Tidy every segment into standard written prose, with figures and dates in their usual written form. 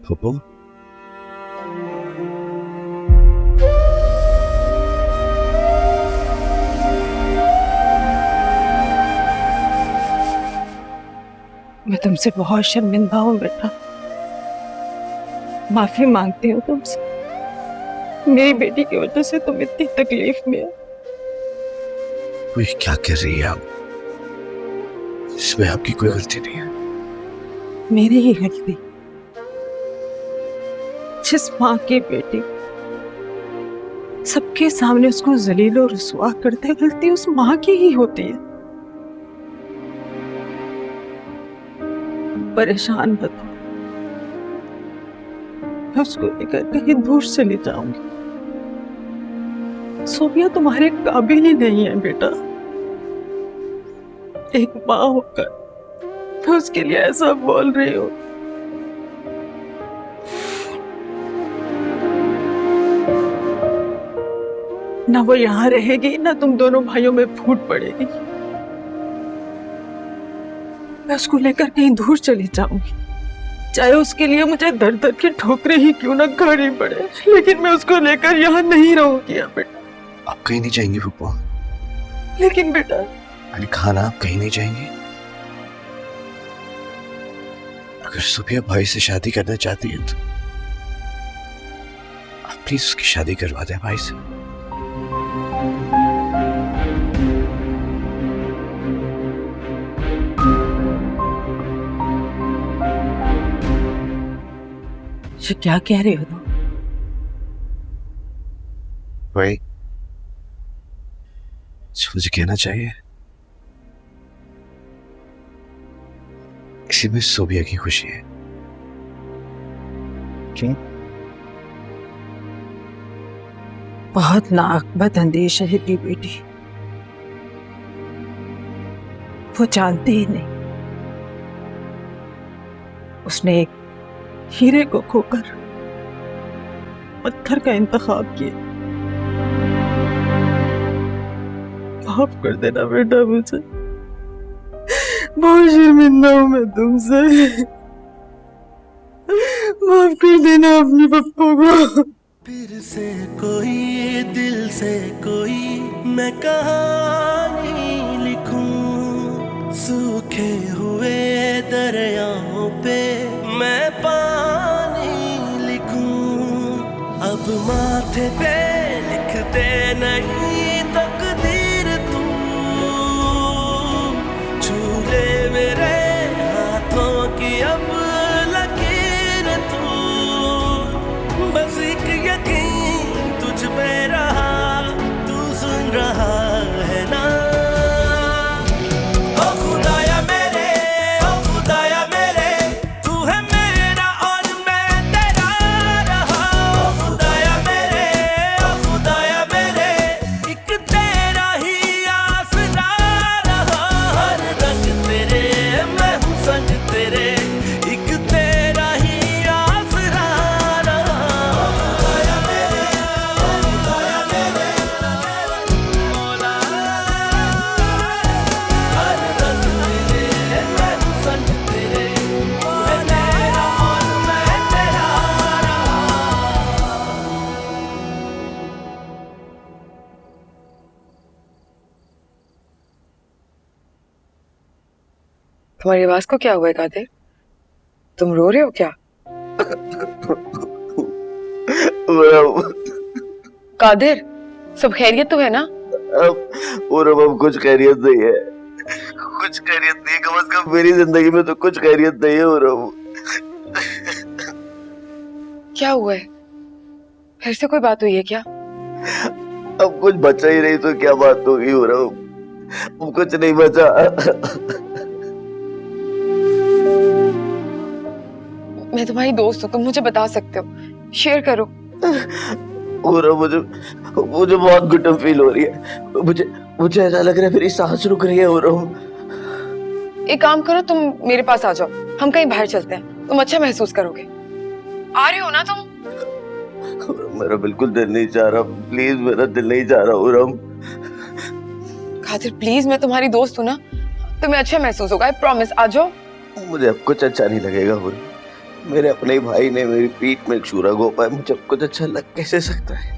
फुप्पो, मैं तुमसे बहुत शर्मिंदा हूँ बेटा, माफी मांगती हूँ तुमसे। मेरी बेटी की वजह से तुम इतनी तकलीफ में हो। वो ये क्या कर रही है आप? इसमें आपकी कोई गलती नहीं है। मेरी ही गलती? जिस माँ की बेटी सबके सामने उसको जलील और रुसवा करते, गलती उस माँ की ही होती है। परेशान मत हो, मैं उसको लेकर कहीं दूर चली जाऊंगी। सोफिया तुम्हारे काबिल ही नहीं है बेटा। एक माँ होकर मैं उसके लिए ऐसा बोल रही हूँ। ना वो यहाँ रहेगी, ना तुम दोनों भाइयों में फूट पड़ेगी। मैं उसको लेकर कहीं दूर चली जाऊंगी, चाहे उसके लिए मुझे दर दर की ठोकरें ही क्यों ना खानी पड़े, लेकिन मैं उसको लेकर यहाँ नहीं रहूंगी बेटा। आप कहीं नहीं जाएंगी फुप्पो? लेकिन बेटा, मैंने कहा ना, आप कहीं नहीं जाएंगी। अगर सोफिया भाई से शादी करना चाहती है तो आप प्लीज उसकी शादी करवा दें भाई से। ये क्या कह रहे हो तुम? भाई, जो मुझे कहना चाहिए, इसी में सोफिया की खुशी है। क्यों? बहुत नाअक्बत अंदेश है की बेटी, वो जानती ही नहीं उसने एक हीरे को खोकर पत्थर का इंतखाब किया। माफ कर देना बेटा मुझे, बहुत शर्मिंदा हूं मैं तुमसे। माफ कर देना अपनी पप्पू को। फिर से कोई दिल से कोई मैं कहानी लिखूं, सूखे हुए दरियाओं पे मैं पानी लिखूं। अब माथे पे लिख दे नहीं तकदीर तू, छू ले मेरे हाथों की अब लकीर तू। बस एक यकीन तुझ पे रहा, तू सुन रहा है ना। ओ खुदाया मेरे, ओ खुदाया मेरे, तू है मेरा और मैं तेरा रहा। ओ खुदाया मेरे, ओ खुदाया मेरे, एक तेरा ही आसरा रहा। हर रंग तेरे मैं हूँ संग तेरे, एक तेरा ही आसरा रहा। ओ खुदाया मेरे, ओ खुदाया मेरे, मौला। हर रंग तेरे मैं हूँ संग तेरे, तू है मेरा और मैं तेरा रहा। तुम्हारी आवाज को क्या हुआ है कादिर? तुम रो रहे हो क्या? कादिर, सब खैरियत तो है ना? अब कुछ खैरियत नहीं है, कुछ खैरियत नहीं है। कम से कम मेरी जिंदगी में तो कुछ खैरियत नहीं है। क्या हुआ है? फिर से कोई बात हुई है क्या? अब कुछ बचा ही नहीं तो क्या बात होगी। अब कुछ नहीं बचा। मैं तुम्हारी दोस्त हूँ, तुम मुझे बता सकते हो, शेयर करो। मुझे मुझे बहुत घुटन फील हो रही है। मुझे ऐसा लग रहा है मेरी सांस रुक रही है। एक काम करो, तुम मेरे पास आ जाओ, हम कहीं बाहर चलते हैं, तुम अच्छा महसूस करोगे। आ रहे हो ना तुम? मेरा बिल्कुल दिल नहीं चाह रहा, प्लीज मेरा दिल नहीं चाह रहा। कादिर प्लीज, मैं तुम्हारी दोस्त हूँ ना, तुम्हें अच्छा महसूस होगा, आई प्रॉमिस। आ जाओ। मुझे अब कुछ अच्छा नहीं लगेगा। मेरे अपने भाई ने मेरी पीठ में छुरा घोंपा है, मुझे कुछ अच्छा लग कैसे सकता है?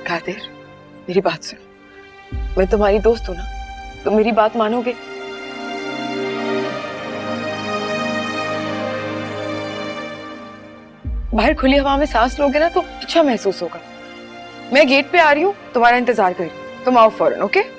कादिर, मेरी बात सुनो। मैं तुम्हारी दोस्त हूं ना, तुम मेरी बात मानोगे? बाहर खुली हवा में सांस लोगे ना तो अच्छा महसूस होगा। मैं गेट पे आ रही हूँ, तुम्हारा इंतजार कर रही हूँ, तुम आओ फौरन, ओके?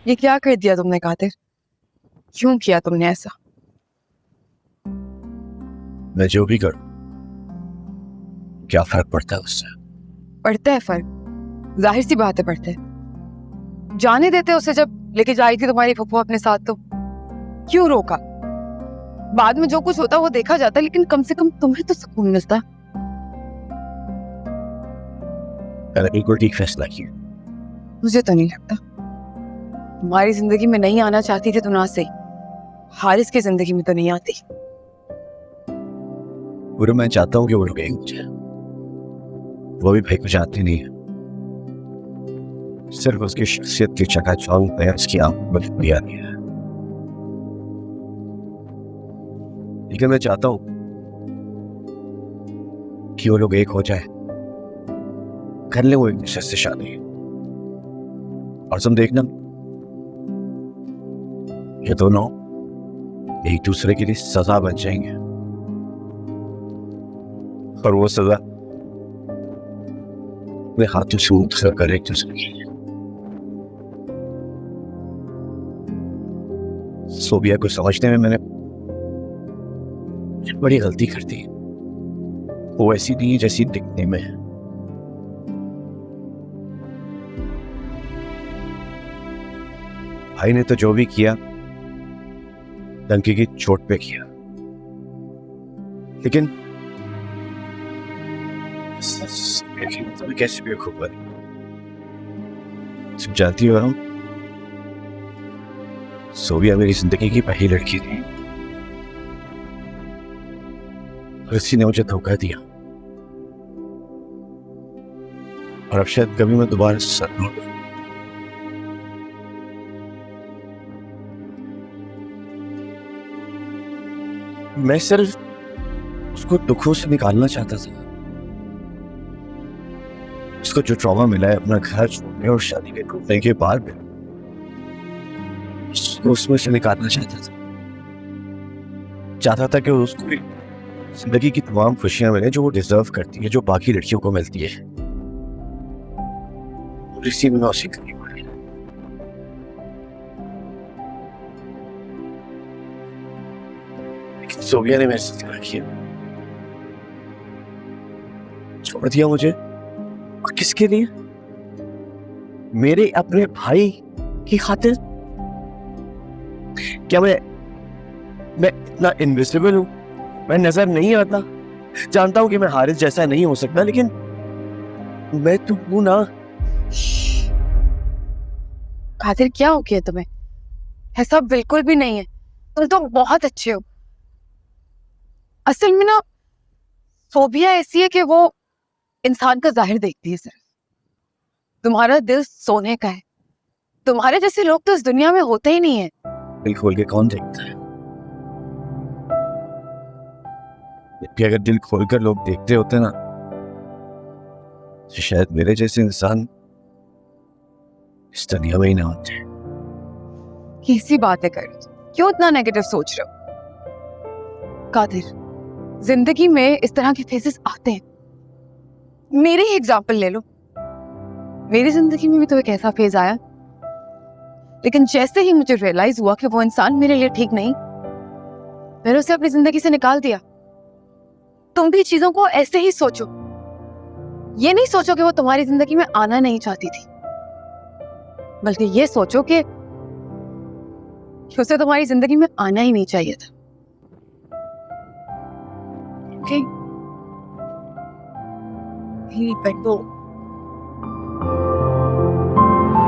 ये क्या कर दिया तुमने कादिर? क्यों किया तुमने ऐसा? मैं जो भी करूं, क्या फर्क पड़ता है उससे? पड़ता है फर्क, जाहिर सी बात है पड़ता है। जाने देते उसे जब लेके जा रही थी तुम्हारी फुप्पो अपने साथ, तो क्यों रोका? बाद में जो कुछ होता वो देखा जाता, लेकिन कम से कम तुम्हें तो सुकून मिलता। मैंने बिल्कुल ठीक फैसला किया। मुझे तो नहीं लगता। तुम्हारी जिंदगी में नहीं आना चाहती थी तो ना सही, हारिस की जिंदगी में तो नहीं आती। पूरा मैं चाहता हूँ कि वो लोग एक हो जाए। वो भी भाई को जानती नहीं है, सिर्फ उसकी शख्सियत की चकाचौंध में उसकी आंखों में बुनियादी है। लेकिन मैं चाहता हूँ कि वो लोग एक हो जाए, कर ले वो एक दूसरे से शादी, और तुम देखना ये दोनों एक दूसरे के लिए सजा बन जाएंगे, और वो सजा अपने हाथों से उठकर कर एक दूसरे के लिए। सोबिया को समझने में मैंने बड़ी गलती कर दी। वो ऐसी नहीं है जैसी दिखने में है। भाई ने तो जो भी किया डंकी की चोट पे किया, लेकिन तुम्हें कैसे बेवकूफ बनी? तुम जानती हो हम, सोबिया मेरी जिंदगी की पहली लड़की थी, और इसी ने मुझे धोखा दिया, और अब शायद कभी मैं दोबारा सर लौट। मैं सिर्फ उसको दुखों से निकालना चाहता था। उसको जो ट्रॉमा मिला है अपना घर छोड़ने और शादी के टूटने के बाद में, उसको उसमें से निकालना चाहता था कि उसको जिंदगी की तमाम खुशियां मिले जो वो डिजर्व करती है, जो बाकी लड़कियों को मिलती है। और इसी में मैं उसी करीब पड़ी। लेकिन सोबिया ने मेरे साथ क्या किया? छोड़ दिया मुझे, और किसके लिए? मेरे अपने भाई की खातिर? क्या मैं इतना इनविजिबल हूं? मैं नजर नहीं आता? जानता हूं कि मैं हारिस जैसा नहीं हो सकता, लेकिन मैं तो हूं ना। कादिर, क्या हो गया तुम्हें? ऐसा बिल्कुल भी नहीं है, तुम तो बहुत अच्छे हो। असल में ना सोबिया ऐसी है कि वो इंसान का जाहिर देखती है सिर्फ। तुम्हारा दिल सोने का है। तुम्हारे जैसे लोग तो इस दुनिया में होते ही नहीं है। दिल खोल के कौन देखता है? कि अगर दिल खोलकर लोग देखते होते ना, तो शायद मेरे जैसे इंसान इस दुनिया में ही ना होते। कैसी बातें कर रहे हो? क्यों इतना नेगेटिव सोच रहे हो? कादिर, जिंदगी में इस तरह के फेजेस आते हैं। मेरे ही एग्जाम्पल ले लो। मेरी जिंदगी में भी तो एक ऐसा फेज आया, लेकिन जैसे ही मुझे रियलाइज हुआ कि वो इंसान मेरे लिए ठीक नहीं, मैंने उसे अपनी जिंदगी से निकाल दिया। तुम भी चीजों को ऐसे ही सोचो। ये नहीं सोचो कि वो तुम्हारी जिंदगी में आना नहीं चाहती थी। बल्कि ये सोचो कि उसे तुम्हारी जिंदगी में आना ही नहीं चाहिए था। ओके? बैठो।